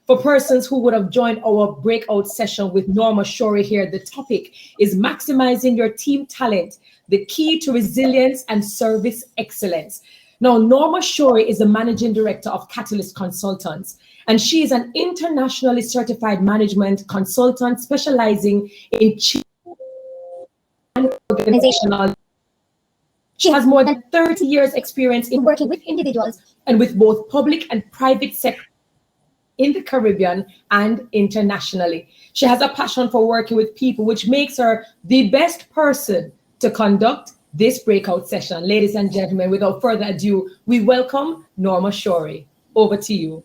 For persons who would have joined our breakout session with Norma Shorey here, the topic is maximizing your team talent, the key to resilience and service excellence. Now, Norma Shorey is the managing director of Catalyst Consultants, and she is an internationally certified management consultant specializing in organizational. She has more than 30 years experience in working with individuals and with both public and private sector in the Caribbean and internationally. She has a passion for working with people, which makes her the best person to conduct this breakout session. Ladies and gentlemen, without further ado, we welcome Norma Shorey. Over to you.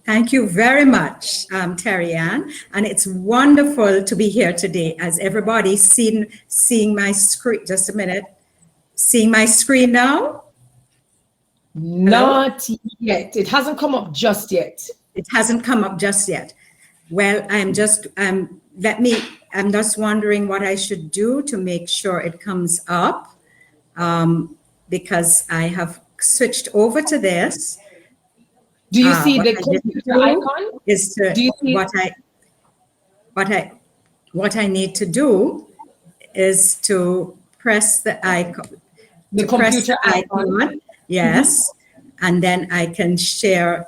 Thank you very much, Terry Ann. And it's wonderful to be here today. As everybody's seeing my screen, just a minute. Seeing my screen now? Not yet. It hasn't come up just yet. It hasn't come up just yet. Well, I'm just wondering what I should do to make sure it comes up, because I have switched over to this. Do you see the computer icon? Is to do you see what I need to do is to press the icon. The computer icon. Yes. And then I can share.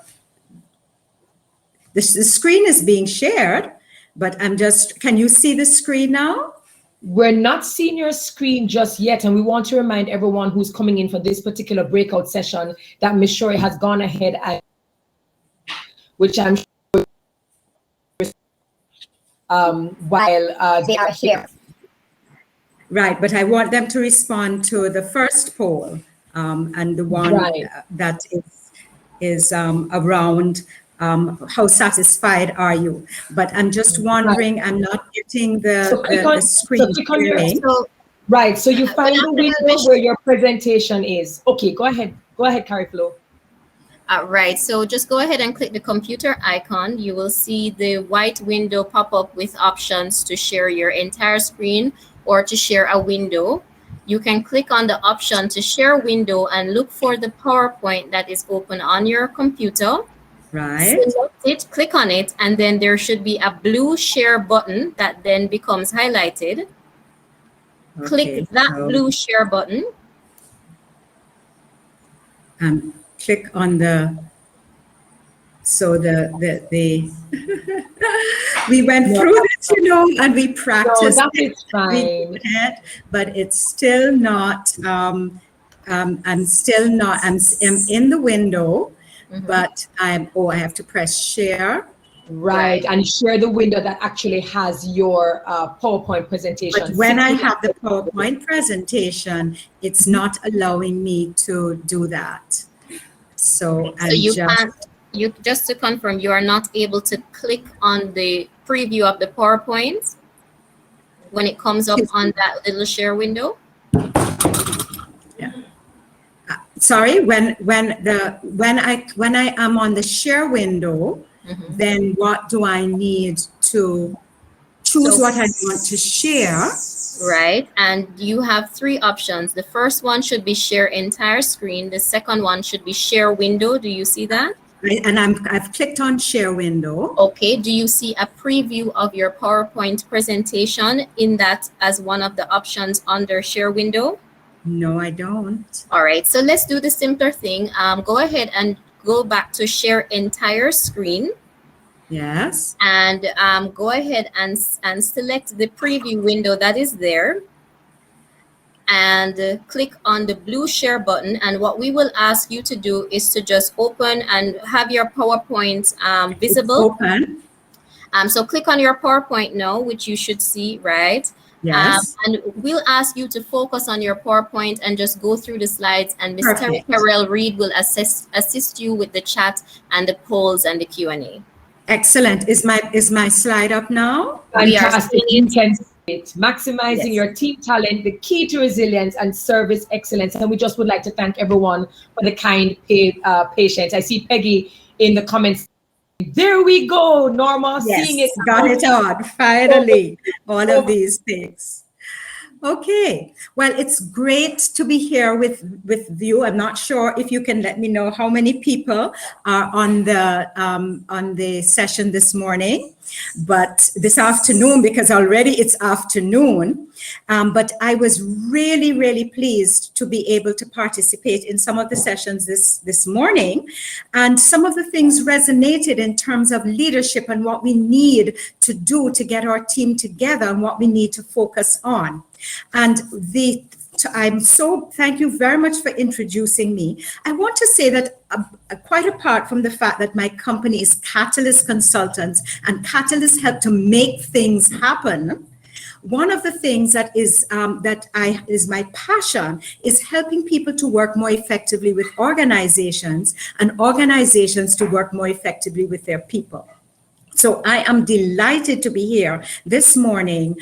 The screen is being shared, but can you see the screen now? We're not seeing your screen just yet, and we want to remind everyone who's coming in for this particular breakout session that Ms. Shorey has gone ahead and which I'm sure while they are here. Right, but I want them to respond to the first poll, and the one that is around how satisfied are you? But I'm just wondering, I'm not getting the screen sharing. So you find the window where your presentation is. Okay, go ahead, Carrie Flo. Right, so just go ahead and click the computer icon. You will see the white window pop up with options to share your entire screen or to share a window. You can click on the option to share window and look for the PowerPoint that is open on your computer. Right. Select it, click on it, and then there should be a blue share button that then becomes highlighted. Okay, click that blue share button. Click on we went through this, and we practiced. No, that is fine. But it's still not. I'm in the window, but I have to press share. Right, and share the window that actually has your PowerPoint presentation. But when I have the PowerPoint presentation, it's not allowing me to do that. So just to confirm, you are not able to click on the preview of the PowerPoint when it comes up on that little share window. Yeah. Sorry, when I am on the share window, then what do I need to choose what I want to share? Right, and you have three options. The first one should be share entire screen. The second one should be share window. Do you see that? And I've clicked on share window. Okay, do you see a preview of your PowerPoint presentation in that as one of the options under share window? No, I don't. All right, so let's do the simpler thing. Go ahead and go back to share entire screen. Yes. And go ahead and select the preview window that is there. And click on the blue share button. And what we will ask you to do is to just open and have your PowerPoint visible. It's open. So click on your PowerPoint now, which you should see, right? Yes. And we'll ask you to focus on your PowerPoint and just go through the slides, and Mr. Carell Reed will assist you with the chat and the polls and the Q&A. Excellent. Is my slide up now? Fantastic. You can see it. Maximizing your team talent, the key to resilience and service excellence. And we just would like to thank everyone for the kind patience. I see Peggy in the comments. There we go, Norma, yes, seeing it. Got it on, finally, all of these things. Okay. Well, it's great to be here with you. I'm not sure if you can let me know how many people are on the session this morning, but this afternoon, because already it's afternoon. But I was really, really pleased to be able to participate in some of the sessions this morning, and some of the things resonated in terms of leadership and what we need to do to get our team together and what we need to focus on. And thank you very much for introducing me. I want to say that quite apart from the fact that my company is Catalyst Consultants and Catalyst help to make things happen, one of the things that is my passion is helping people to work more effectively with organizations and organizations to work more effectively with their people. So I am delighted to be here this morning,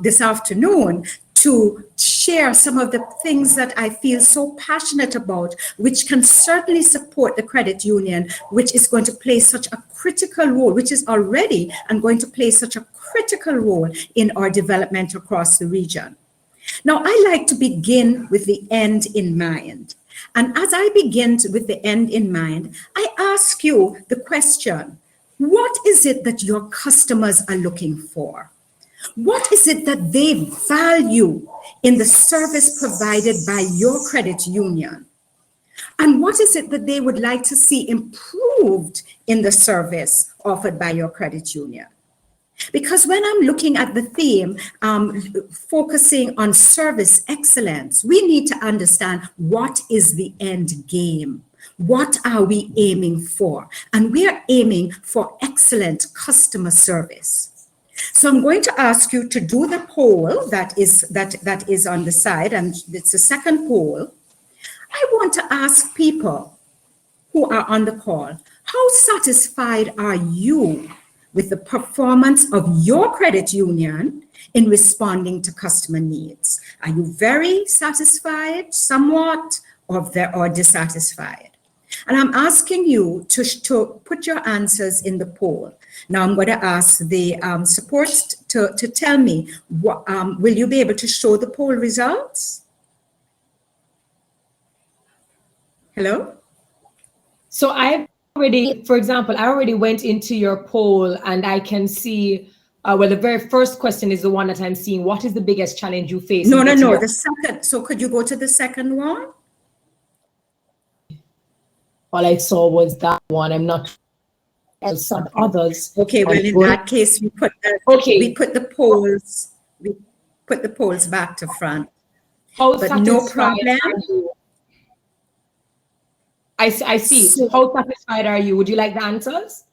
this afternoon, to share some of the things that I feel so passionate about, which can certainly support the credit union, which is going to play such a critical role, which is already and going to play such a critical role in our development across the region. Now, I like to begin with the end in mind. And as I begin with the end in mind, I ask you the question, what is it that your customers are looking for? What is it that they value in the service provided by your credit union? And what is it that they would like to see improved in the service offered by your credit union? Because when I'm looking at the theme, focusing on service excellence, we need to understand what is the end game. What are we aiming for? And we are aiming for excellent customer service. So I'm going to ask you to do the poll that is on the side, and it's the second poll. I want to ask people who are on the call, how satisfied are you with the performance of your credit union in responding to customer needs? Are you very satisfied, somewhat, or dissatisfied? And I'm asking you to put your answers in the poll. Now I'm going to ask the support to tell me, will you be able to show the poll results? Hello? So I already, for example, I already went into your poll and I can see, well, the very first question is the one that I'm seeing. What is the biggest challenge you face? No, the second. So could you go to the second one? All I saw was that one. I'm not sure some others. Okay, well, in that case, we put the polls back to front. But no problem. I see. So, how satisfied are you? Would you like the answers?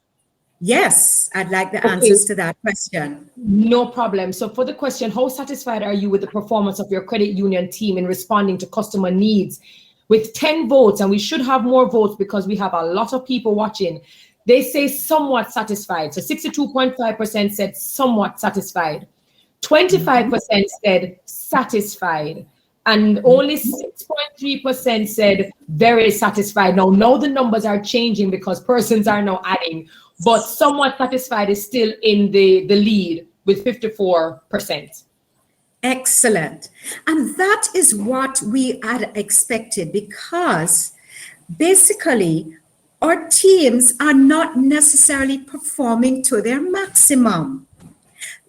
Yes, I'd like the answers to that question. No problem. So for the question, how satisfied are you with the performance of your credit union team in responding to customer needs? With 10 votes, and we should have more votes because we have a lot of people watching, they say somewhat satisfied. So 62.5% said somewhat satisfied. 25% said satisfied. And only 6.3% said very satisfied. Now the numbers are changing because persons are now adding, but somewhat satisfied is still in the lead with 54%. Excellent. And that is what we had expected, because basically our teams are not necessarily performing to their maximum.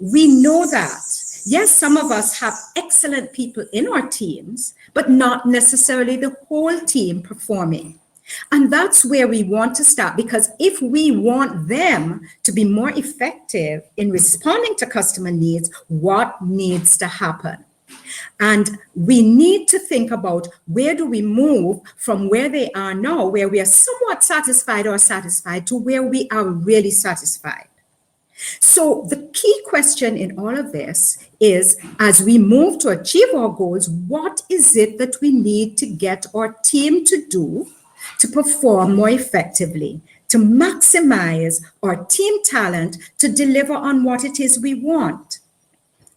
We know that. Yes, some of us have excellent people in our teams, but not necessarily the whole team performing. And that's where we want to start, because if we want them to be more effective in responding to customer needs, what needs to happen? And we need to think about, where do we move from where they are now, where we are somewhat satisfied or satisfied, to where we are really satisfied. So the key question in all of this is, as we move to achieve our goals, what is it that we need to get our team to do to perform more effectively, to maximize our team talent, to deliver on what it is we want?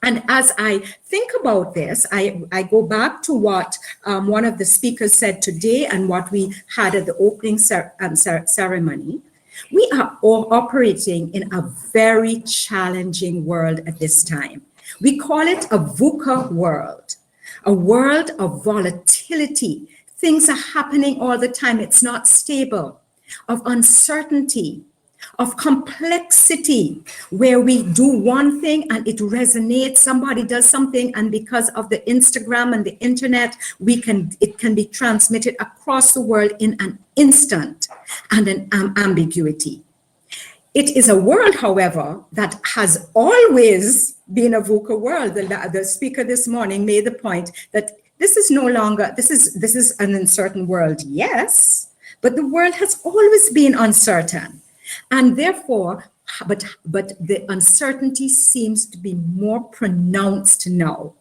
And as I think about this, I go back to what one of the speakers said today and what we had at the opening ceremony. We are all operating in a very challenging world at this time. We call it a VUCA world, a world of volatility. Things are happening all the time. It's not stable, of uncertainty, of complexity, where we do one thing and it resonates. Somebody does something, and because of the Instagram and the internet, it can be transmitted across the world in an instant, and an ambiguity. It is a world, however, that has always been a VUCA world. The speaker this morning made the point that this is no longer, this is an uncertain world, yes, but the world has always been uncertain. And therefore, but the uncertainty seems to be more pronounced now.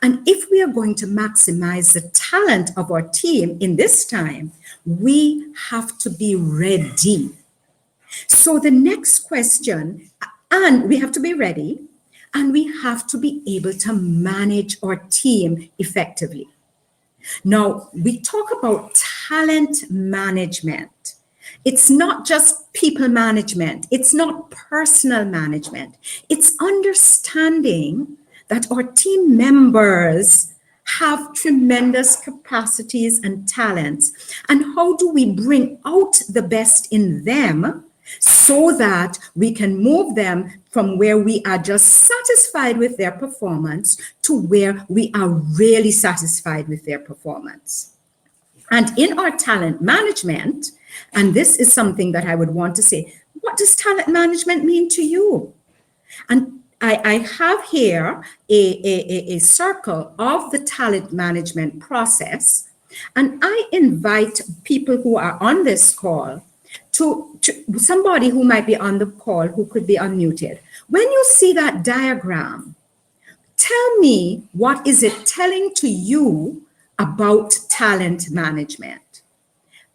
And if we are going to maximize the talent of our team in this time, we have to be ready. So the next question, and we have to be ready, and we have to be able to manage our team effectively. Now, we talk about talent management. It's not just people management. It's not personal management. It's understanding that our team members have tremendous capacities and talents. And how do we bring out the best in them so that we can move them from where we are just satisfied with their performance to where we are really satisfied with their performance? And in our talent management, and this is something that I would want to say, what does talent management mean to you? And I have here a circle of the talent management process, and I invite people who are on this call to somebody who might be on the call who could be unmuted. When you see that diagram, tell me, what is it telling to you about talent management?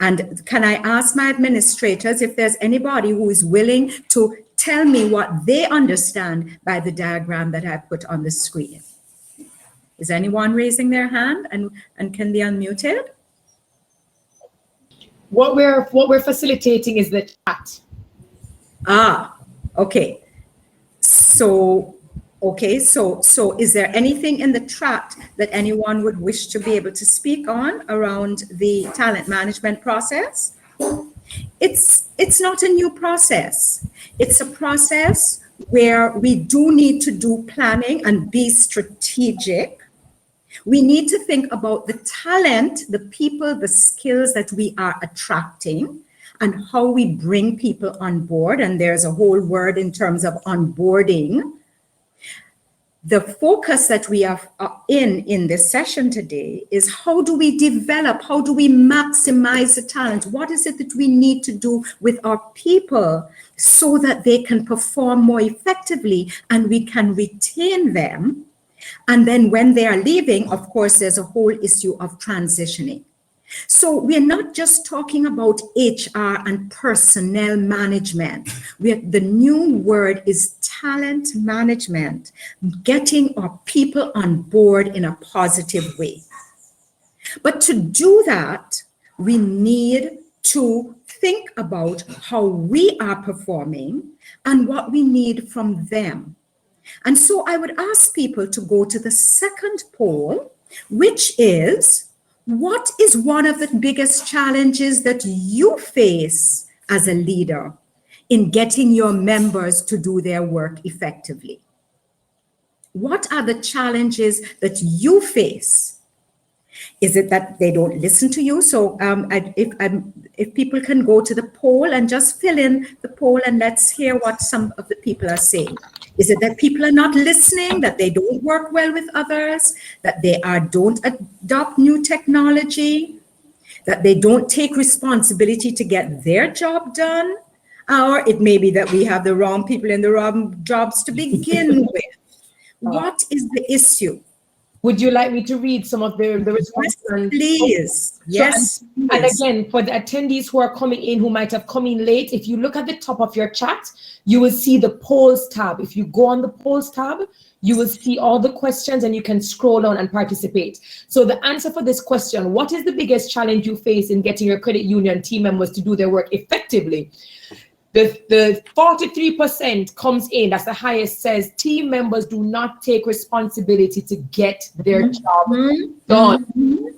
And can I ask my administrators if there's anybody who is willing to tell me what they understand by the diagram that I put on the screen? Is anyone raising their hand and can be unmuted? What we're facilitating is the chat. Okay. So is there anything in the chat that anyone would wish to be able to speak on around the talent management process? It's not a new process. It's a process where we do need to do planning and be strategic. We need to think about the talent, the people, the skills that we are attracting, and how we bring people on board. And there's a whole word in terms of onboarding. The focus that we are in this session today is how do we develop, how do we maximize the talent? What is it that we need to do with our people so that they can perform more effectively and we can retain them? And then when they are leaving, of course, there's a whole issue of transitioning. So we're not just talking about HR and personnel management. The new word is talent management, getting our people on board in a positive way. But to do that, we need to think about how we are performing and what we need from them. And so I would ask people to go to the second poll, which is, what is one of the biggest challenges that you face as a leader in getting your members to do their work effectively? What are the challenges that you face? Is it that they don't listen to you? So if people can go to the poll and just fill in the poll, and let's hear what some of the people are saying. Is it that people are not listening, that they don't work well with others, that they don't adopt new technology, that they don't take responsibility to get their job done? Or it may be that we have the wrong people in the wrong jobs to begin with. What is the issue? Would you like me to read some of the responses? Yes, please. Yes. And again, for the attendees who are coming in, who might have come in late, if you look at the top of your chat, you will see the polls tab. If you go on the polls tab, you will see all the questions and you can scroll down and participate. So the answer for this question, what is the biggest challenge you face in getting your credit union team members to do their work effectively? The 43% comes in, that's the highest, says team members do not take responsibility to get their job done.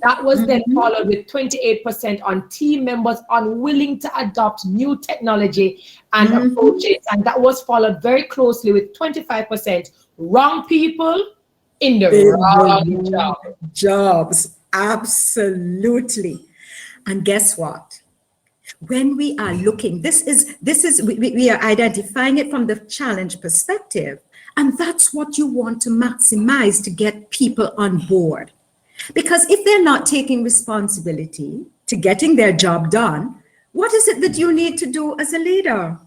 That was then followed with 28% on team members unwilling to adopt new technology and approaches. And that was followed very closely with 25% wrong people in the wrong job. Jobs, absolutely. And guess what? When we are looking, we are identifying it from the challenge perspective, and that's what you want to maximize to get people on board. Because if they're not taking responsibility to getting their job done, what is it that you need to do as a leader?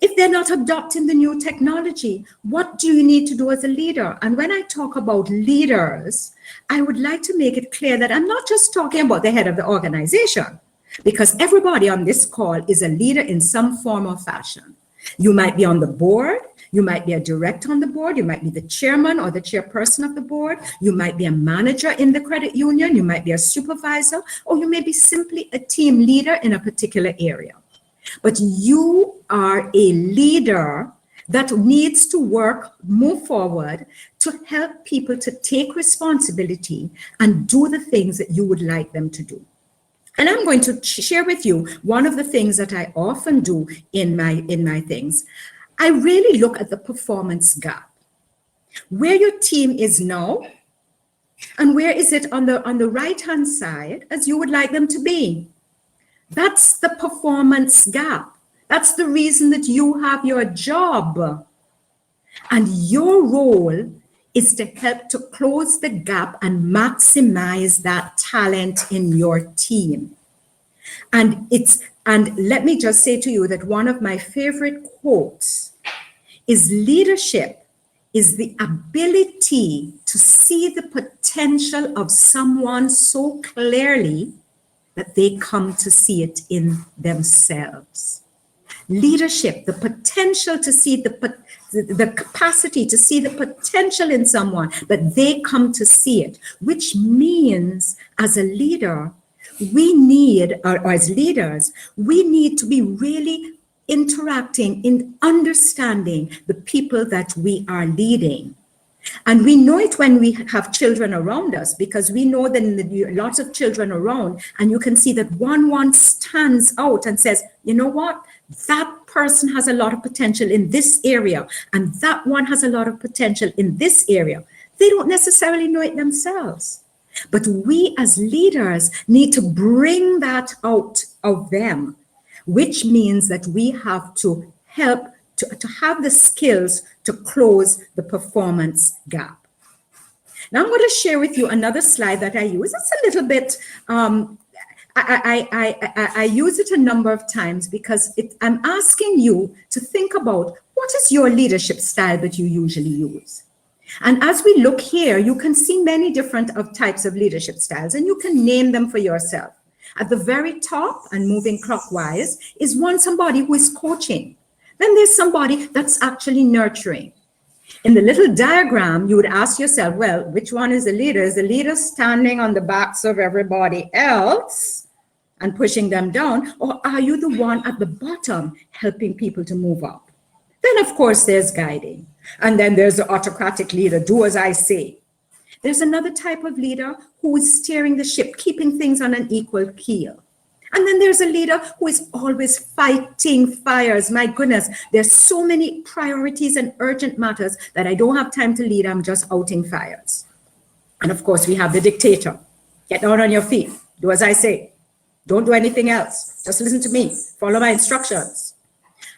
If they're not adopting the new technology, what do you need to do as a leader? And when I talk about leaders, I would like to make it clear that I'm not just talking about the head of the organization, because everybody on this call is a leader in some form or fashion. You might be on the board, you might be a director on the board, you might be the chairman or the chairperson of the board, you might be a manager in the credit union, you might be a supervisor, or you may be simply a team leader in a particular area. But you are a leader that needs to move forward to help people to take responsibility and do the things that you would like them to do. And I'm going to share with you one of the things that I often do in my things. I really look at the performance gap, where your team is now, and where is it on the right-hand side as you would like them to be. That's the performance gap. That's the reason that you have your job. And your role is to help to close the gap and maximize that talent in your team. And let me just say to you that one of my favorite quotes is leadership is the ability to see the potential of someone so clearly that they come to see it in themselves. Leadership, the potential to see the capacity to see the potential in someone, that they come to see it, which means as a leader, or as leaders, we need to be really interacting in understanding the people that we are leading. And we know it when we have children around us, because we know that lots of children around, and you can see that one stands out and says, you know what, that person has a lot of potential in this area, and that one has a lot of potential in this area. They don't necessarily know it themselves. But we as leaders need to bring that out of them, which means that we have to help to have the skills to close the performance gap. Now I'm going to share with you another slide that I use. It's a little bit, I use it a number of times because I'm asking you to think about what is your leadership style that you usually use. And as we look here, you can see many different types of leadership styles, and you can name them for yourself. At the very top, and moving clockwise, is somebody who is coaching. Then there's somebody that's actually nurturing. In the little diagram, you would ask yourself, well, which one is the leader? Is the leader standing on the backs of everybody else and pushing them down? Or are you the one at the bottom helping people to move up? Then, of course, there's guiding. And then there's the autocratic leader, do as I say. There's another type of leader who is steering the ship, keeping things on an equal keel. And then there's a leader who is always fighting fires. My goodness, there's so many priorities and urgent matters that I don't have time to lead. I'm just outing fires. And of course, we have the dictator. Get down on your feet. Do as I say. Don't do anything else. Just listen to me. Follow my instructions.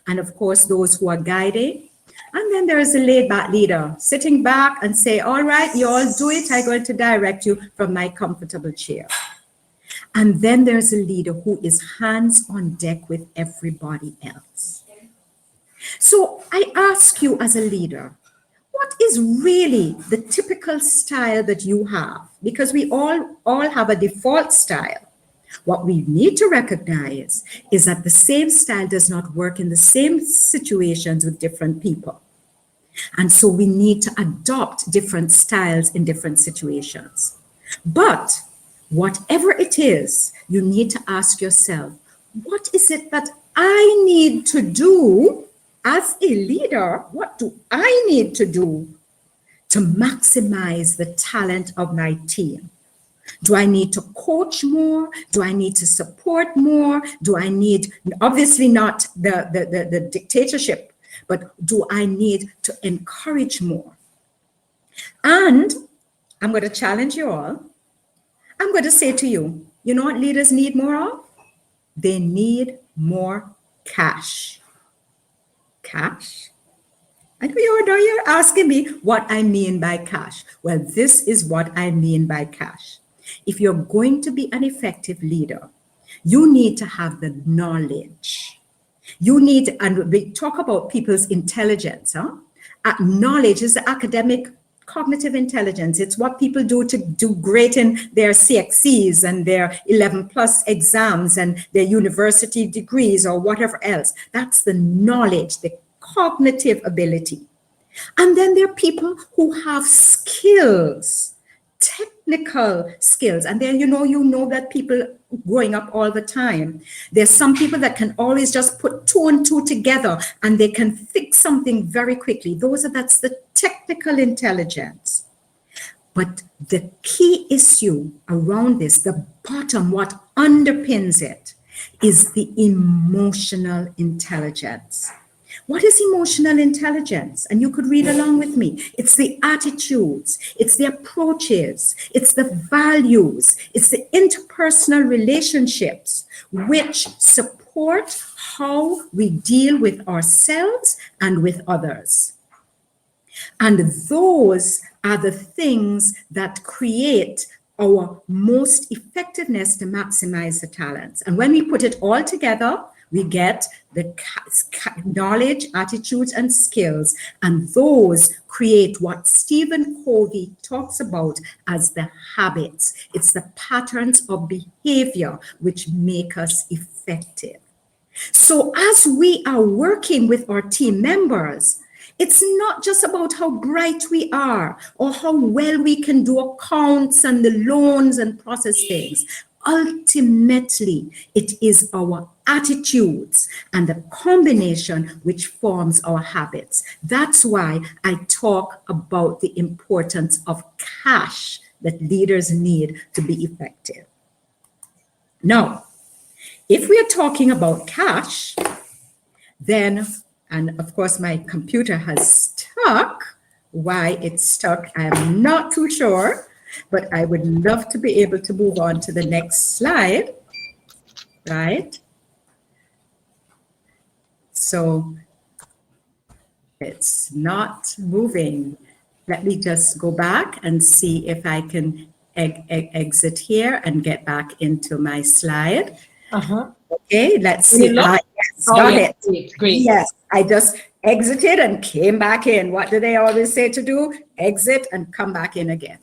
And of course, those who are guiding. And then there is a laid-back leader sitting back and say, all right, you all do it. I'm going to direct you from my comfortable chair. And then there's a leader who is hands on deck with everybody else. So I ask you as a leader, what is really the typical style that you have? Because we all have a default style. What we need to recognize is that the same style does not work in the same situations with different people. And so we need to adopt different styles in different situations. But whatever it is, you need to ask yourself, what is it that I need to do as a leader? What do I need to do to maximize the talent of my team? Do I need to coach more? Do I need to support more? Do I need, obviously not the dictatorship, but do I need to encourage more? And I'm going to challenge you all. I'm going to say to you, you know what leaders need more of? They need more cash. Cash? I know you're asking me what I mean by cash. Well, this is what I mean by cash. If you're going to be an effective leader, you need to have the knowledge. You need, and we talk about people's intelligence. Knowledge is the academic cognitive intelligence. It's what people do to do great in their CXCs and their 11 plus exams and their university degrees or whatever else. That's the knowledge, the cognitive ability. And then there are people who have skills, technical skills. And then you know that people growing up all the time, there's some people that can always just put 2 and 2 together and they can fix something very quickly. That's the technical intelligence. But the key issue around this, the bottom, what underpins it, is the emotional intelligence. What is emotional intelligence? And you could read along with me. It's the attitudes, it's the approaches, it's the values, it's the interpersonal relationships which support how we deal with ourselves and with others. And those are the things that create our most effectiveness to maximize the talents. And when we put it all together, we get the knowledge, attitudes, and skills, and those create what Stephen Covey talks about as the habits. It's the patterns of behavior which make us effective. So as we are working with our team members, it's not just about how bright we are or how well we can do accounts and the loans and process things. Ultimately, it is our attitudes and the combination which forms our habits. That's why I talk about the importance of cash that leaders need to be effective. Now, if we are talking about cash, then, and of course my computer has stuck. Why it's stuck, I'm not too sure, but I would love to be able to move on to the next slide, right? So it's not moving. Let me just go back and see if I can exit here and get back into my slide. Okay, let's see. Yes, got it. Great. Yes, I just exited and came back in. What do they always say to do? Exit and come back in again.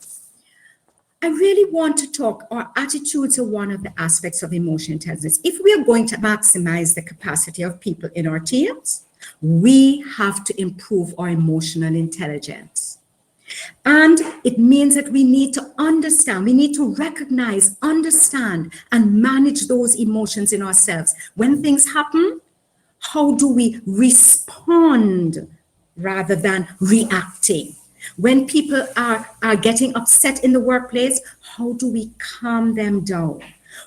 I really want to talk, our attitudes are one of the aspects of emotional intelligence. If we are going to maximize the capacity of people in our teams, we have to improve our emotional intelligence. And it means that we need to understand, we need to recognize, understand, and manage those emotions in ourselves. When things happen, how do we respond rather than reacting? When people are getting upset in the workplace, how do we calm them down?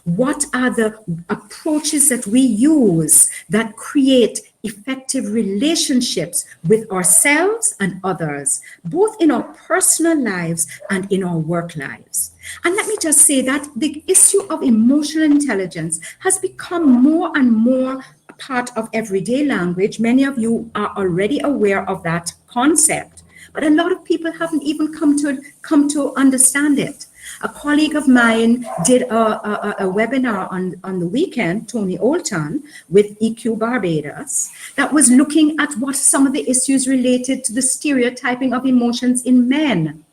What are the approaches that we use that create effective relationships with ourselves and others, both in our personal lives and in our work lives? And let me just say that the issue of emotional intelligence has become more and more a part of everyday language. Many of you are already aware of that concept, but a lot of people haven't even come to understand it. A colleague of mine did a webinar on the weekend, Tony Olton, with EQ Barbados, that was looking at what some of the issues related to the stereotyping of emotions in men.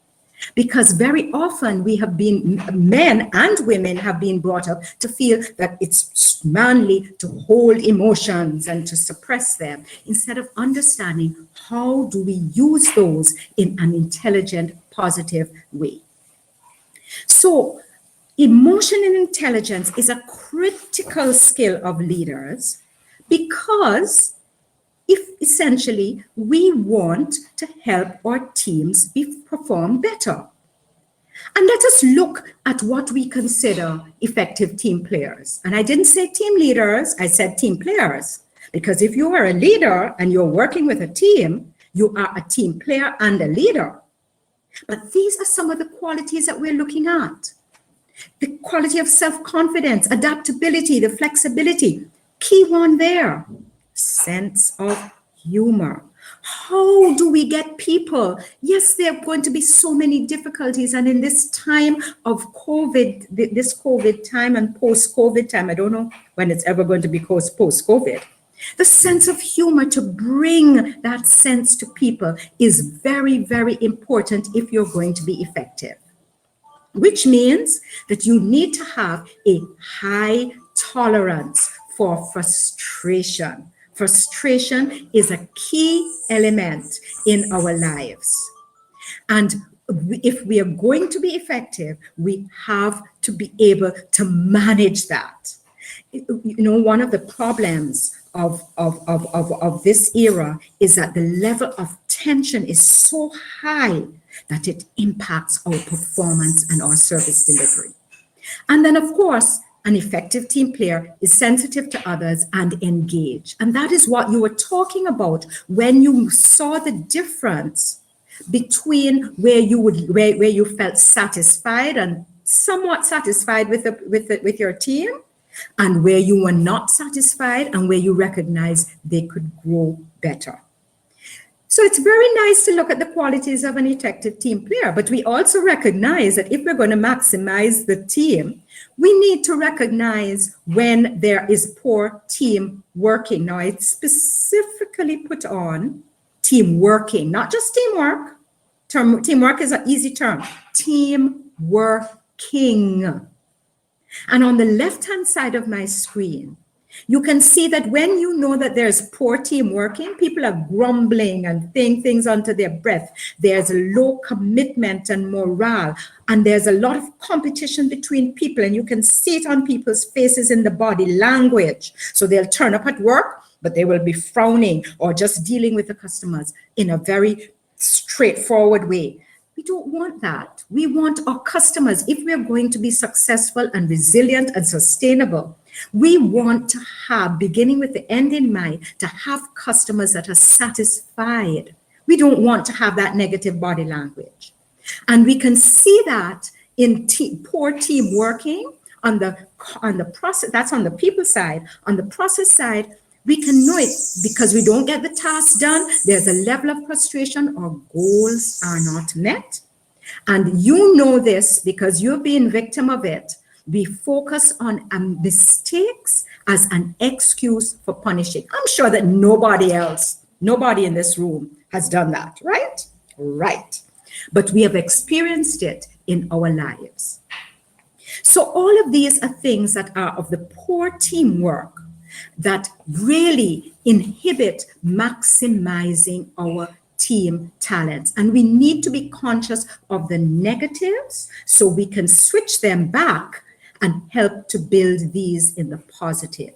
Because very often men and women have been brought up to feel that it's manly to hold emotions and to suppress them, instead of understanding how do we use those in an intelligent, positive way. So emotional intelligence is a critical skill of leaders because if essentially we want to help our teams perform better. And let us look at what we consider effective team players. And I didn't say team leaders, I said team players. Because if you are a leader and you're working with a team, you are a team player and a leader. But these are some of the qualities that we're looking at. The quality of self-confidence, adaptability, the flexibility. Key one there, sense of humor. How do we get people? Yes, there are going to be so many difficulties. And in this time of COVID, this COVID time and post-COVID time, I don't know when it's ever going to be post-COVID. The sense of humor, to bring that sense to people, is very, very important if you're going to be effective. Which means that you need to have a high tolerance for frustration. Frustration is a key element in our lives. And if we are going to be effective, we have to be able to manage that. You know, one of the problems of this era is that the level of tension is so high that it impacts our performance and our service delivery. And then, of course, an effective team player is sensitive to others and engaged. And that is what you were talking about when you saw the difference between where you felt satisfied and somewhat satisfied with your team, and where you were not satisfied and where you recognized they could grow better. So it's very nice to look at the qualities of an effective team player, but we also recognize that if we're going to maximize the team, we need to recognize when there is poor team working. Now, I specifically put on team working, not just teamwork. Teamwork is an easy term. Team working. And on the left-hand side of my screen, you can see that when you know that there's poor team working, people are grumbling and saying things under their breath. There's a low commitment and morale, and there's a lot of competition between people, and you can see it on people's faces in the body language. So they'll turn up at work, but they will be frowning or just dealing with the customers in a very straightforward way. We don't want that. We want our customers, if we are going to be successful and resilient and sustainable, we want to have, beginning with the end in mind, to have customers that are satisfied. We don't want to have that negative body language. And we can see that in poor team working on the process. That's on the people side. On the process side, we can know it because we don't get the task done. There's a level of frustration, or goals are not met. And you know this because you've been victim of it. We focus on mistakes as an excuse for punishing. I'm sure that nobody in this room has done that, right? Right. But we have experienced it in our lives. So all of these are things that are of the poor teamwork that really inhibit maximizing our team talents. And we need to be conscious of the negatives so we can switch them back and help to build these in the positive.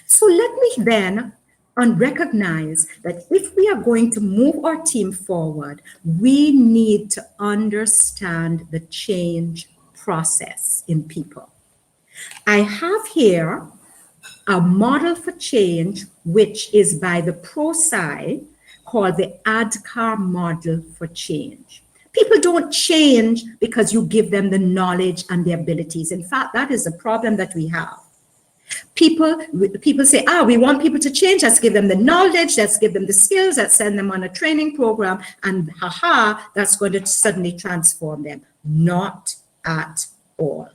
So let me then recognize that if we are going to move our team forward, we need to understand the change process in people. I have here a model for change, which is by the ProSci, called the ADKAR model for change. People don't change because you give them the knowledge and the abilities. In fact, that is the problem that we have. People say, we want people to change. Let's give them the knowledge. Let's give them the skills. Let's send them on a training program. And that's going to suddenly transform them. Not at all.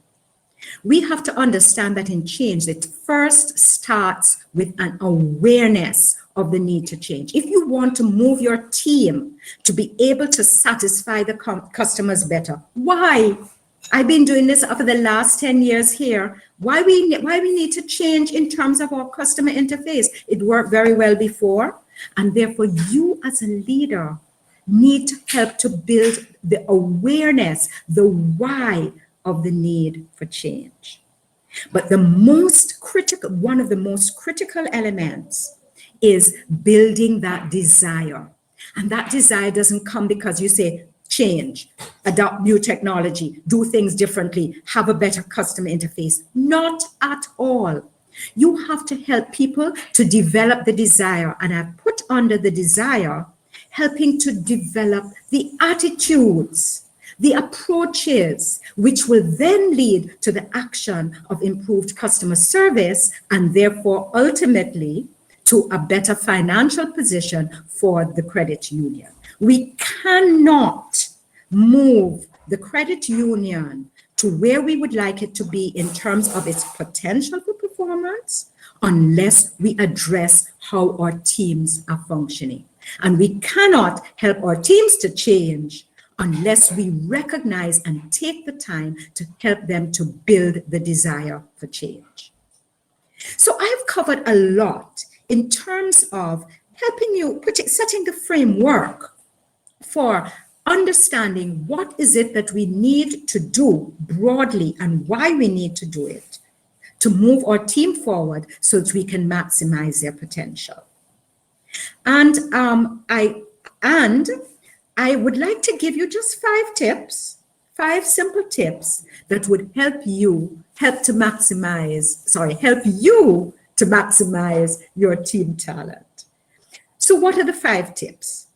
We have to understand that in change, it first starts with an awareness of the need to change. If you want to move your team to be able to satisfy the customers better, why? I've been doing this for the last 10 years here. Why we need to change in terms of our customer interface? It worked very well before, and therefore you as a leader need to help to build the awareness, the why of the need for change. But the most critical, one of the most critical elements is building that desire. And that desire doesn't come because you say, change, adopt new technology, do things differently, have a better customer interface. Not at all. You have to help people to develop the desire. And I've put under the desire, helping to develop the attitudes, the approaches, which will then lead to the action of improved customer service and therefore ultimately to a better financial position for the credit union. We cannot move the credit union to where we would like it to be in terms of its potential for performance unless we address how our teams are functioning. And we cannot help our teams to change unless we recognize and take the time to help them to build the desire for change. So I've covered a lot in terms of helping you, setting the framework for understanding what is it that we need to do broadly and why we need to do it to move our team forward so that we can maximize their potential. And I would like to give you just 5 tips, 5 simple tips that would help you to maximize your team talent. So what are the 5 tips?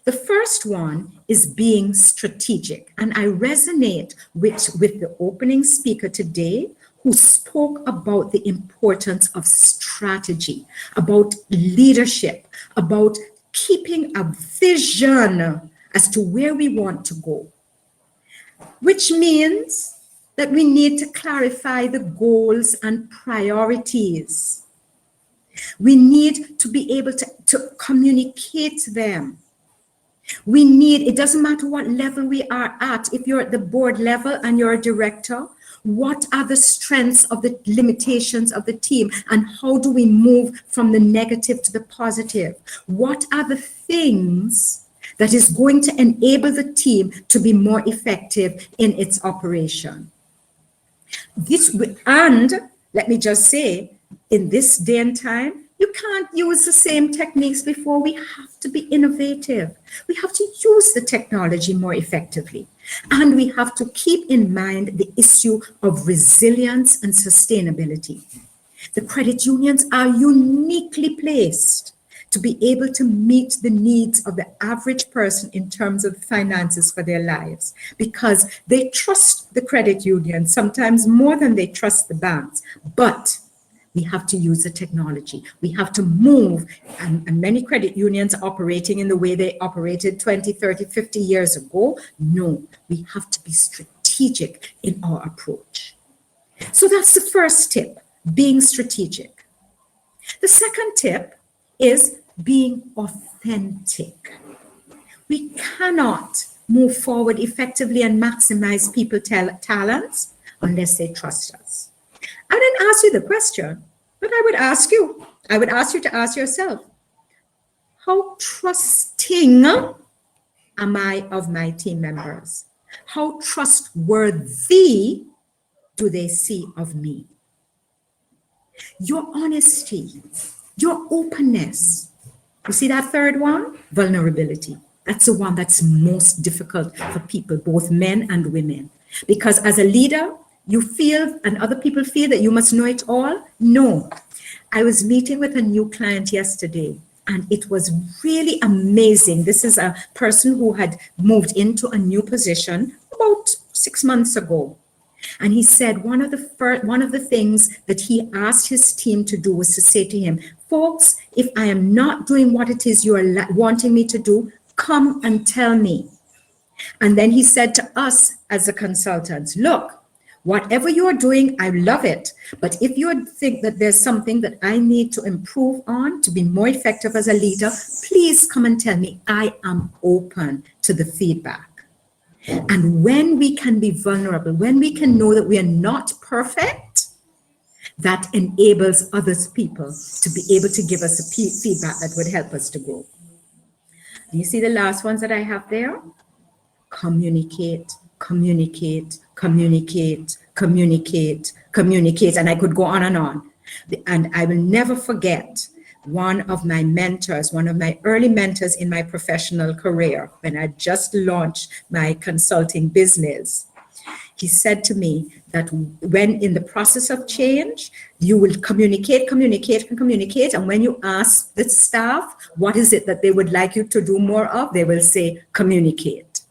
The first one is being strategic. And I resonate with the opening speaker today who spoke about the importance of strategy, about leadership, about keeping a vision as to where we want to go, which means that we need to clarify the goals and priorities. We need to be able to communicate them. It doesn't matter what level we are at, if you're at the board level and you're a director, what are the strengths of the limitations of the team and how do we move from the negative to the positive? What are the things that is going to enable the team to be more effective in its operation? And let me just say, in this day and time, you can't use the same techniques before. We have to be innovative. We have to use the technology more effectively. And we have to keep in mind the issue of resilience and sustainability. The credit unions are uniquely placed to be able to meet the needs of the average person in terms of finances for their lives, because they trust the credit union sometimes more than they trust the banks. But we have to use the technology. We have to move, and many credit unions are operating in the way they operated 20, 30, 50 years ago. No, we have to be strategic in our approach. So that's the first tip, being strategic. The second tip is being authentic. We cannot move forward effectively and maximize people's talents unless they trust us. I didn't ask you the question, but I would ask you to ask yourself, how trusting am I of my team members? How trustworthy do they see of me? Your honesty, your openness. You see that third one? Vulnerability. That's the one that's most difficult for people, both men and women. Because as a leader, you feel, and other people feel, that you must know it all. No. I was meeting with a new client yesterday, and it was really amazing. This is a person who had moved into a new position about 6 months ago. And he said one of the things that he asked his team to do was to say to him, folks, if I am not doing what it is you are wanting me to do, come and tell me. And then he said to us as the consultants, look, whatever you're doing, I love it. But if you think that there's something that I need to improve on to be more effective as a leader, please come and tell me. I am open to the feedback. And when we can be vulnerable, when we can know that we are not perfect, that enables other people to be able to give us a feedback that would help us to grow. Do you see the last ones that I have there? Communicate, communicate, communicate, communicate, and I could go on and on. And I will never forget one of my mentors, one of my early mentors in my professional career, when I just launched my consulting business. He said to me that when in the process of change, you will communicate. And when you ask the staff, what is it that they would like you to do more of? They will say, communicate.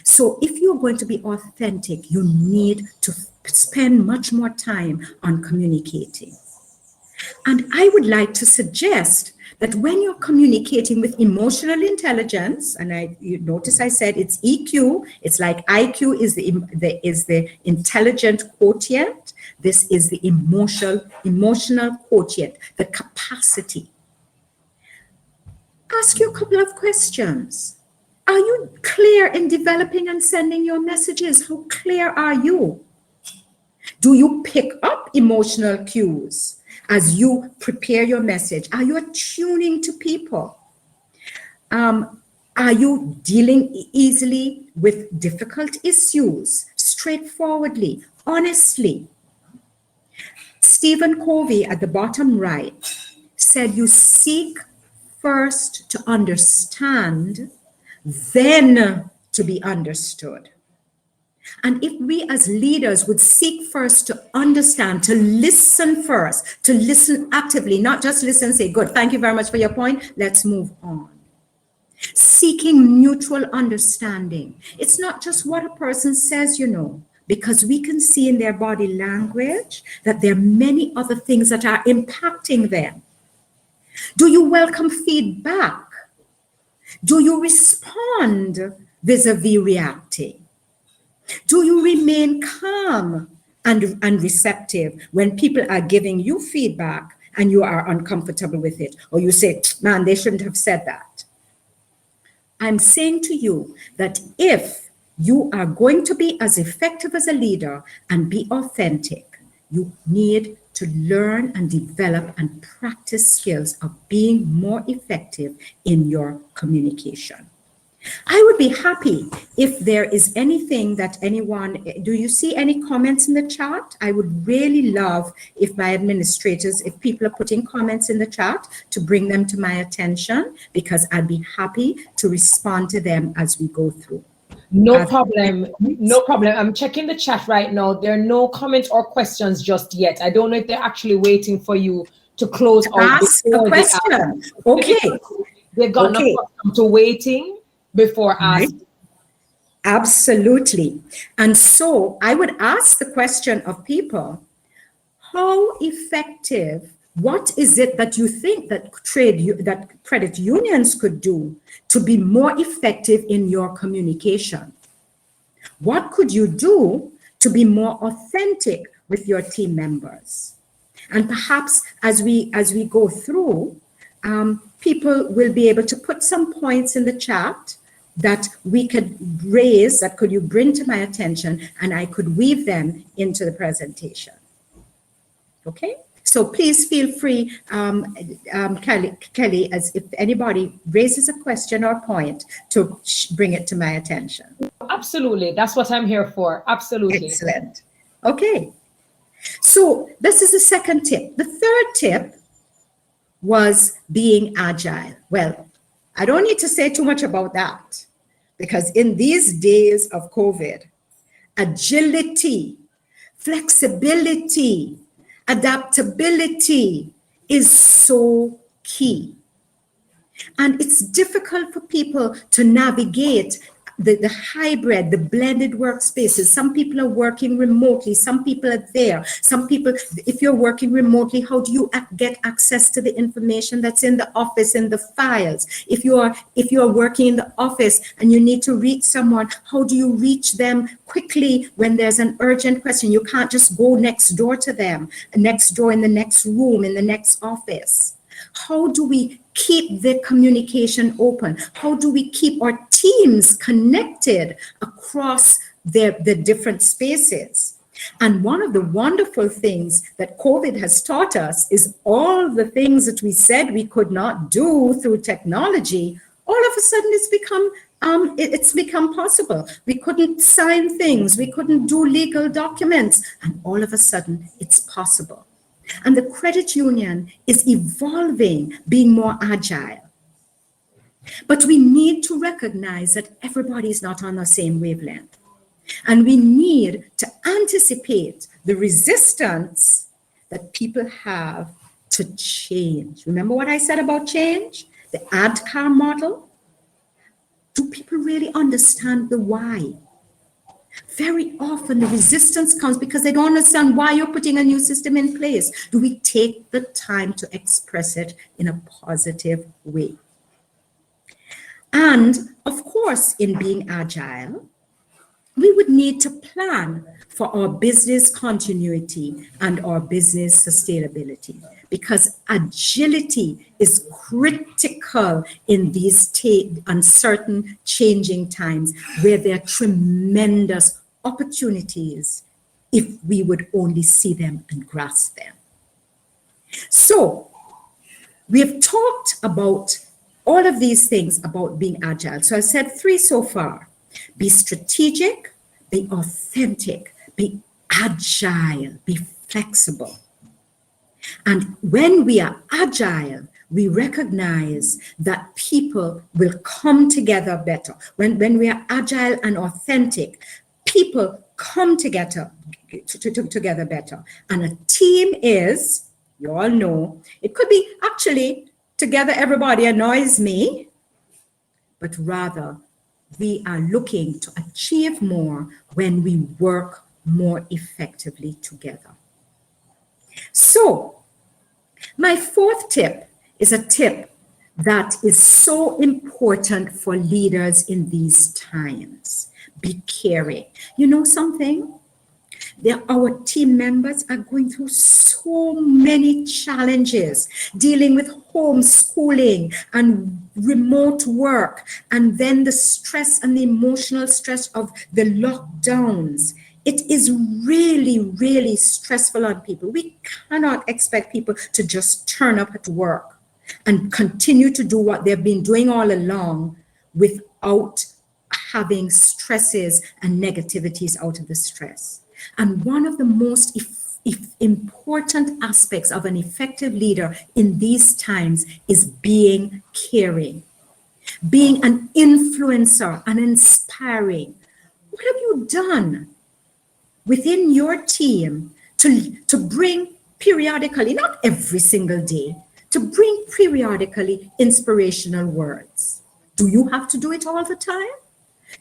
So if you're going to be authentic, you need to spend much more time on communicating. And I would like to suggest that when you're communicating with emotional intelligence, and you notice I said it's EQ, it's like IQ is the intelligent quotient. This is the emotional quotient, the capacity. Ask you a couple of questions. Are you clear in developing and sending your messages? How clear are you? Do you pick up emotional cues as you prepare your message? Are you attuning to people? Are you dealing easily with difficult issues, straightforwardly, honestly? Stephen Covey at the bottom right said, you seek first to understand, then to be understood. And if we as leaders would seek first to understand, to listen first, to listen actively, not just listen, say, good, thank you very much for your point, let's move on. Seeking mutual understanding. It's not just what a person says, because we can see in their body language that there are many other things that are impacting them. Do you welcome feedback? Do you respond vis-a-vis reacting? Do you remain calm and receptive when people are giving you feedback and you are uncomfortable with it? Or you say, man, they shouldn't have said that. I'm saying to you that if you are going to be as effective as a leader and be authentic, you need to learn and develop and practice skills of being more effective in your communication. I would be happy if there is anything that anyone, do you see any comments in the chat? I would really love if my administrators, if people are putting comments in the chat, to bring them to my attention, because I'd be happy to respond to them as we go through. No problem. No problem. I'm checking the chat right now. There are no comments or questions just yet. I don't know if they're actually waiting for you to close out. Ask a question. Okay. They've gotten accustomed to waiting before asking. Absolutely. And so I would ask the question of people, how effective, what is it that you think that credit unions could do to be more effective in your communication? What could you do to be more authentic with your team members? And perhaps as we go through, people will be able to put some points in the chat that we could raise, that could you bring to my attention, and I could weave them into the presentation. Okay? So please feel free, Kelly, as if anybody raises a question or point, to bring it to my attention. Absolutely. That's what I'm here for. Absolutely. Excellent. Okay. So this is the second tip. The third tip was being agile. Well, I don't need to say too much about that, because in these days of COVID, agility, flexibility, adaptability is so key. And it's difficult for people to navigate the hybrid, the blended workspaces. Some people are working remotely, some people are there. Some people, if you're working remotely, how do you get access to the information that's in the office, in the files? If you are working in the office and you need to reach someone, how do you reach them quickly when there's an urgent question? You can't just go next door to them, next door in the next room, in the next office. How do we keep the communication open? How do we keep our teams connected across the different spaces? And one of the wonderful things that COVID has taught us is all the things that we said we could not do through technology, all of a sudden it's become it's become possible. We couldn't sign things, we couldn't do legal documents, and all of a sudden it's possible. And the credit union is evolving, being more agile. But we need to recognize that everybody is not on the same wavelength. And we need to anticipate the resistance that people have to change. Remember what I said about change? The ADCAR model? Do people really understand the why? Very often the resistance comes because they don't understand why you're putting a new system in place. Do we take the time to express it in a positive way? And of course, in being agile, we would need to plan for our business continuity and our business sustainability, because agility is critical in these uncertain, changing times where there are tremendous opportunities if we would only see them and grasp them. So we have talked about all of these things about being agile. So I said 3 so far. Be strategic, be authentic, be agile, be flexible. And when we are agile, we recognize that people will come together better. When we are agile and authentic, people come together better. And a team is, you all know, it could be actually together everybody annoys me, but rather we are looking to achieve more when we work more effectively together. So, my 4th tip is a tip that is so important for leaders in these times. Be caring. You know something? Our team members are going through so many challenges, dealing with homeschooling and remote work, and then the stress and the emotional stress of the lockdowns. It is really, really stressful on people. We cannot expect people to just turn up at work and continue to do what they've been doing all along without having stresses and negativities out of the stress. And one of the most important aspects of an effective leader in these times is being caring, being an influencer and inspiring. What have you done within your team to bring periodically, not every single day, to bring periodically inspirational words? Do you have to do it all the time?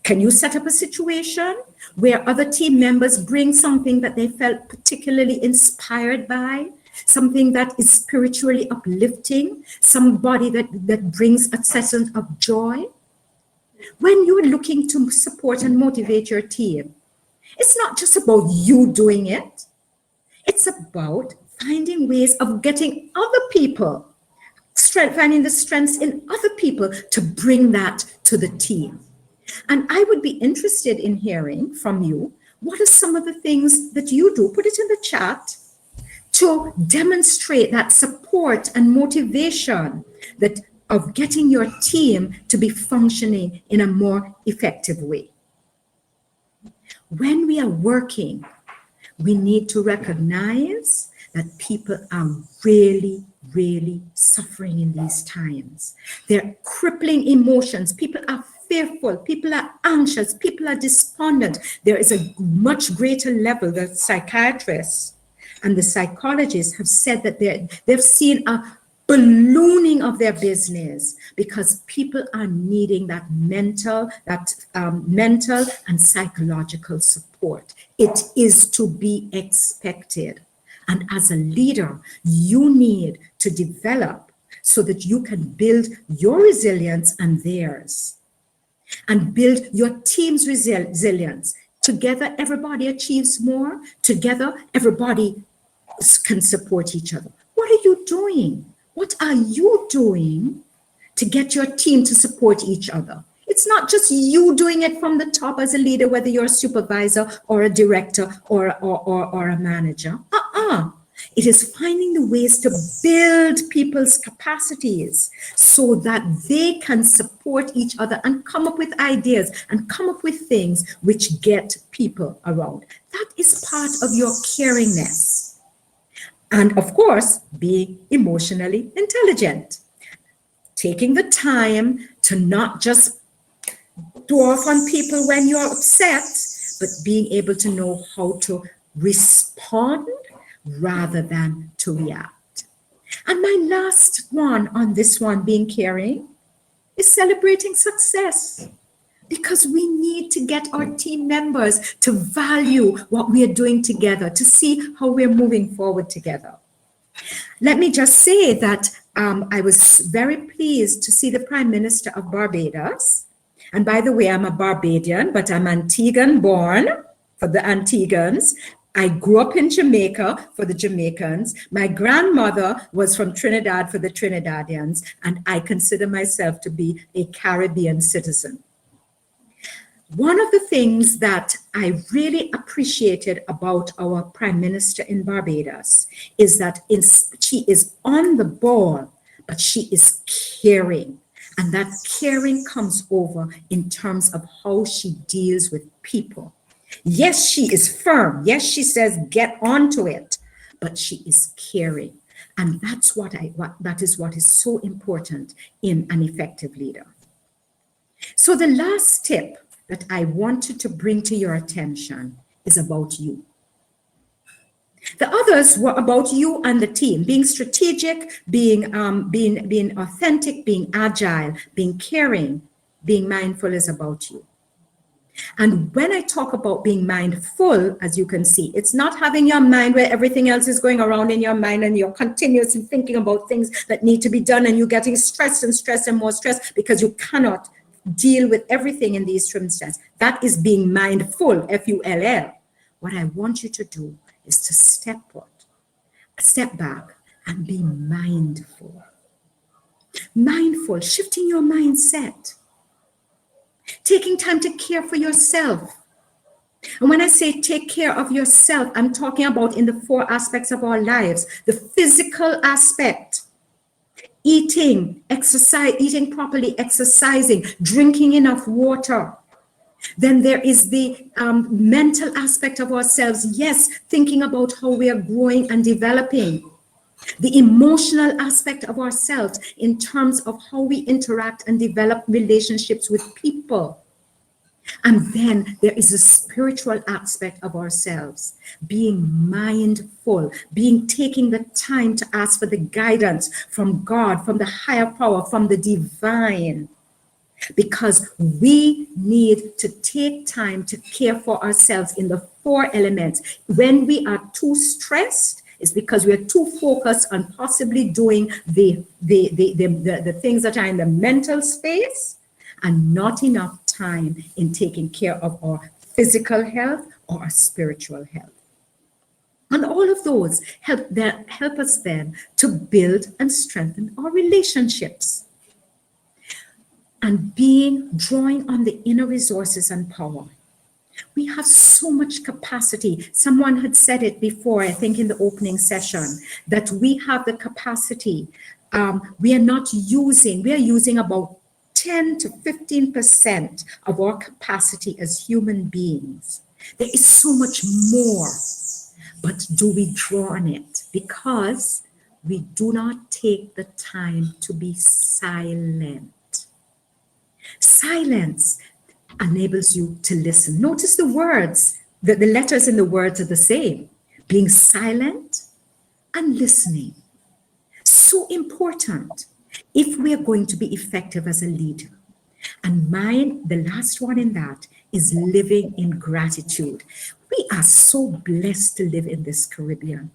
Can you set up a situation where other team members bring something that they felt particularly inspired by, something that is spiritually uplifting, somebody that brings a sense of joy? When you're looking to support and motivate your team, it's not just about you doing it. It's about finding ways of getting other people, finding the strengths in other people to bring that to the team. And I would be interested in hearing from you, what are some of the things that you do, put it in the chat, to demonstrate that support and motivation of getting your team to be functioning in a more effective way. When we are working, we need to recognize that people are really, really suffering in these times. They're crippling emotions. People are fearful, people are anxious, people are despondent. There is a much greater level that psychiatrists and the psychologists have said that they've seen a ballooning of their business because people are needing that mental and psychological support. It is to be expected. And as a leader, you need to develop so that you can build your resilience and theirs, and build your team's resilience. Together, everybody achieves more. Together, everybody can support each other. What are you doing? What are you doing to get your team to support each other? It's not just you doing it from the top as a leader, whether you're a supervisor or a director or a manager. It is finding the ways to build people's capacities so that they can support each other and come up with ideas and come up with things which get people around. That is part of your caringness. And of course, being emotionally intelligent. Taking the time to not just dwarf on people when you're upset, but being able to know how to respond rather than to react. And my last one on this one, being caring, is celebrating success. Because we need to get our team members to value what we are doing together, to see how we're moving forward together. Let me just say that I was very pleased to see the Prime Minister of Barbados. And by the way, I'm a Barbadian, but I'm Antiguan born for the Antiguans. I grew up in Jamaica for the Jamaicans. My grandmother was from Trinidad for the Trinidadians, and I consider myself to be a Caribbean citizen. One of the things that I really appreciated about our Prime Minister in Barbados is that she is on the ball, but she is caring. And that caring comes over in terms of how she deals with people. Yes, she is firm. Yes, she says, get onto it, but she is caring. And that's that is what is so important in an effective leader. So the last tip that I wanted to bring to your attention is about you. The others were about you and the team, being strategic, being authentic, being agile, being caring, being mindful is about you. And when I talk about being mindful, as you can see, it's not having your mind where everything else is going around in your mind and you're continuously thinking about things that need to be done and you're getting stressed and more stressed because you cannot deal with everything in these circumstances. That is being mindful, F-U-L-L. What I want you to do is to step back and be mindful. Mindful, shifting your mindset. Taking time to care for yourself. And when I say take care of yourself, I'm talking about in the 4 aspects of our lives. The physical aspect, eating, exercise, eating properly, exercising, drinking enough water. Then there is the mental aspect of ourselves. Yes, thinking about how we are growing and developing. The emotional aspect of ourselves in terms of how we interact and develop relationships with people. And then there is a spiritual aspect of ourselves, being mindful, taking the time to ask for the guidance from God, from the higher power, from the divine. Because we need to take time to care for ourselves in the 4 elements. When we are too stressed, it's because we're too focused on possibly doing the things that are in the mental space and not enough time in taking care of our physical health or our spiritual health. And all of those help us then to build and strengthen our relationships. And drawing on the inner resources and power. We have so much capacity. Someone had said it before, I think in the opening session, that we have the capacity. We are using about 10 to 15% of our capacity as human beings. There is so much more, but do we draw on it? Because we do not take the time to be silent. Silence enables you to listen. Notice the words, the letters in the words are the same. Being silent and listening. So important if we are going to be effective as a leader. And the last one in that is living in gratitude. We are so blessed to live in this Caribbean.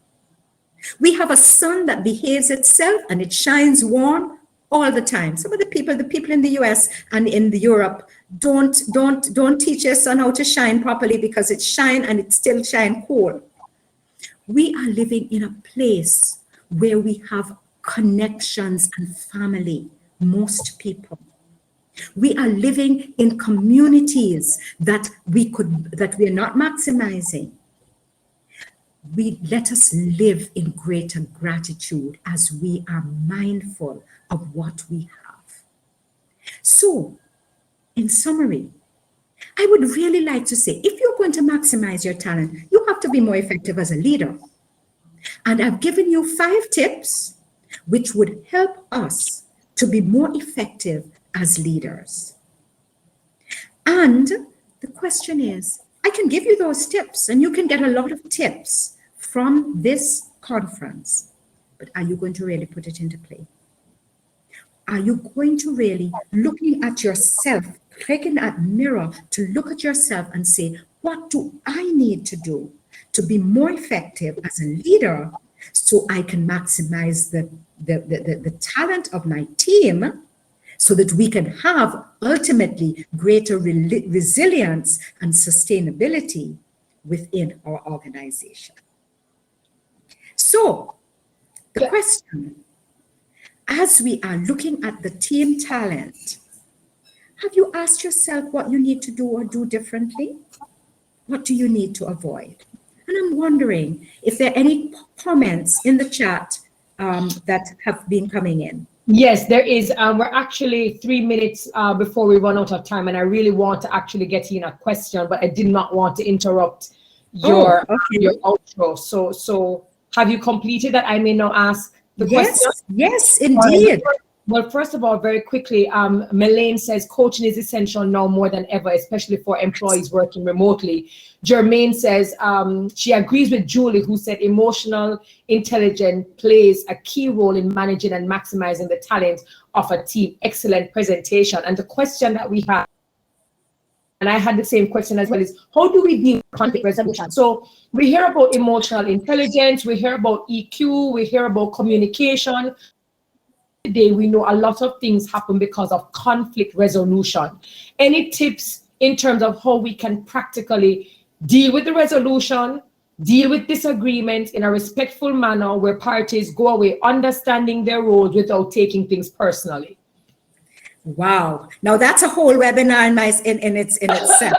We have a sun that behaves itself and it shines warm all the time. Some of the people in the US and in Europe don't teach their sun how to shine properly because it shine and it still shine cool. We are living in a place where we have connections and family, most people. We are living in communities that we are not maximizing. let us live in greater gratitude as we are mindful of what we have. So, in summary, I would really like to say, if you're going to maximize your talent, you have to be more effective as a leader. And I've given you 5 tips which would help us to be more effective as leaders. And the question is, I can give you those tips and you can get a lot of tips from this conference, but are you going to really put it into play? Are you going to really, looking at yourself, taking that mirror to look at yourself and say, what do I need to do to be more effective as a leader so I can maximize the talent of my team so that we can have ultimately greater resilience and sustainability within our organization? So the question, as we are looking at the team talent, have you asked yourself what you need to do or do differently? What do you need to avoid? And I'm wondering if there are any comments in the chat that have been coming in. Yes, there is. We're actually 3 minutes before we run out of time, and I really want to actually get in a question, but I did not want to interrupt your outro. So have you completed that? I may now ask the question. Yes, indeed. Well, first of all, very quickly, Melaine says coaching is essential now more than ever, especially for employees working remotely. Jermaine says she agrees with Julie, who said emotional intelligence plays a key role in managing and maximizing the talent of a team. Excellent presentation. And the question that we have, and I had the same question as well, is how do we deal with conflict resolution? So we hear about emotional intelligence, we hear about EQ, we hear about communication. Today, we know a lot of things happen because of conflict resolution. Any tips in terms of how we can practically deal with the resolution, deal with disagreements in a respectful manner where parties go away understanding their roles without taking things personally? Wow. Now that's a whole webinar in itself.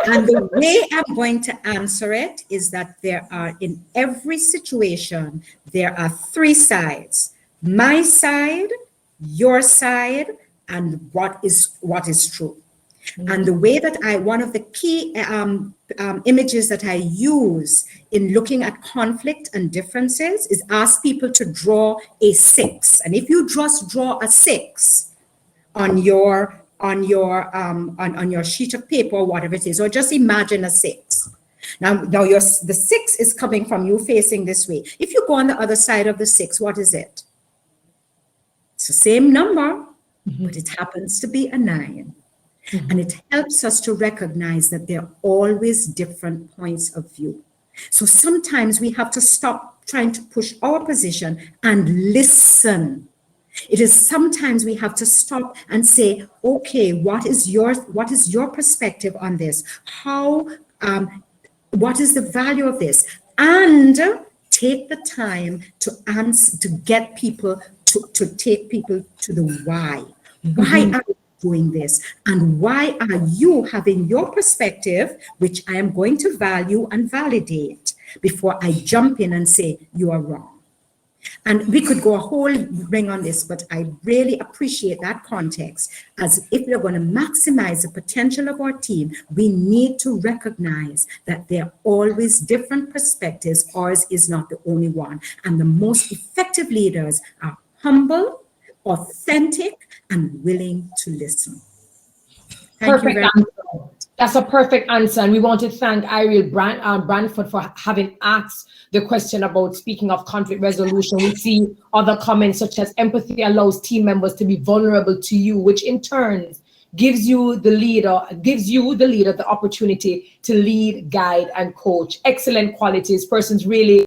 And the way I'm going to answer it is that there are, in every situation, there are 3 sides. My side, your side, and what is true. And the way that one of the key images that I use in looking at conflict and differences is ask people to draw a 6. And if you just draw a 6 on your sheet of paper or whatever it is, or just imagine a 6. Now the 6 is coming from you facing this way. If you go on the other side of the 6, what is it? It's the same number, but it happens to be a 9. And it helps us to recognize that there are always different points of view. So sometimes we have to stop trying to push our position and listen. It is sometimes we have to stop and say, okay, what is your perspective on this? What is the value of this? And take the time to answer, to get people to take people to the why. Why are you doing this? And why are you having your perspective, which I am going to value and validate before I jump in and say you are wrong? And we could go a whole ring on this, but I really appreciate that context. As if we're going to maximize the potential of our team, we need to recognize that there are always different perspectives. Ours is not the only one. And the most effective leaders are humble, authentic, and willing to listen. Thank you very much. That's a perfect answer. And we want to thank Ariel Branford for having asked the question about speaking of conflict resolution. We see other comments such as empathy allows team members to be vulnerable to you, which in turn gives you the leader the opportunity to lead, guide, and coach. Excellent qualities. Persons really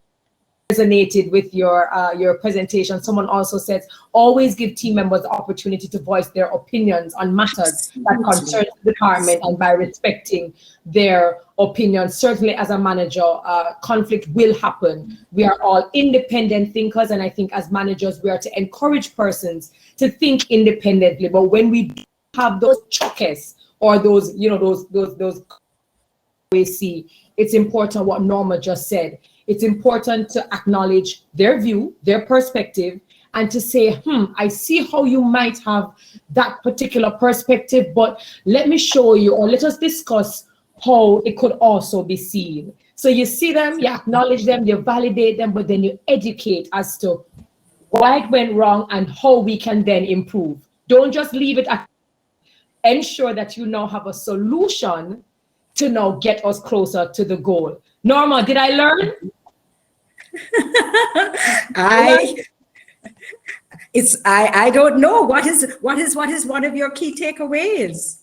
resonated with your presentation. Someone also says, always give team members the opportunity to voice their opinions on matters that concern the department, and by respecting their opinions. Certainly as a manager, conflict will happen. We are all independent thinkers, and I think as managers, we are to encourage persons to think independently. But when we have those choques or those we see, it's important what Norma just said. It's important to acknowledge their view, their perspective, and to say, I see how you might have that particular perspective, but let me show you, or let us discuss how it could also be seen. So you see them, you acknowledge them, you validate them, but then you educate as to why it went wrong and how we can then improve. Don't just leave it at, ensure that you now have a solution to now get us closer to the goal. Norma, did I learn? I don't know. What is one of your key takeaways?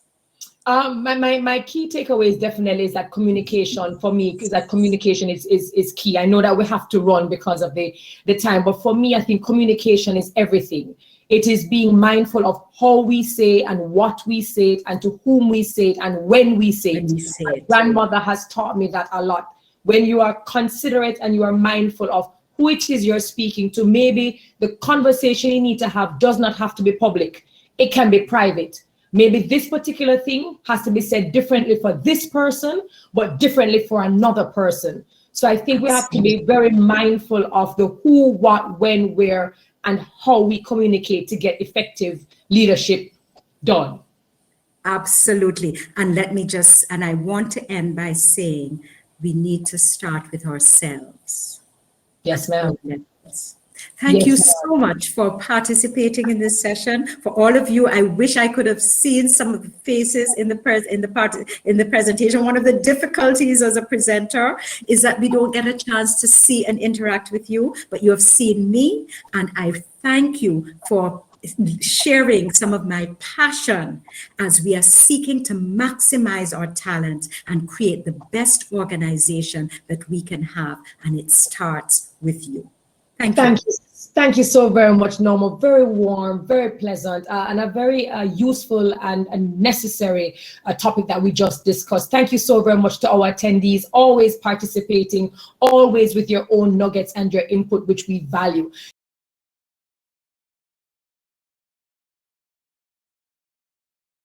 My key takeaways definitely is that communication for me, because that communication is key. I know that we have to run because of the time, but for me, I think communication is everything. It is being mindful of how we say and what we say and to whom we say it and when we say it. My grandmother has taught me that a lot. When you are considerate and you are mindful of who it is you're speaking to, maybe the conversation you need to have does not have to be public. It can be private. Maybe this particular thing has to be said differently for this person, but differently for another person. So I think we have to be very mindful of the who, what, when, where, and how we communicate to get effective leadership done. Absolutely. And I want to end by saying we need to start with ourselves. Yes, ma'am. Thank you so much for participating in this session. For all of you, I wish I could have seen some of the faces in the presentation. One of the difficulties as a presenter is that we don't get a chance to see and interact with you, but you have seen me, and I thank you for sharing some of my passion as we are seeking to maximize our talent and create the best organization that we can have. And it starts with you. Thank you. Thank you so very much, Norma. Very warm, very pleasant, and a very useful and necessary topic that we just discussed. Thank you so very much to our attendees, always participating, always with your own nuggets and your input, which we value.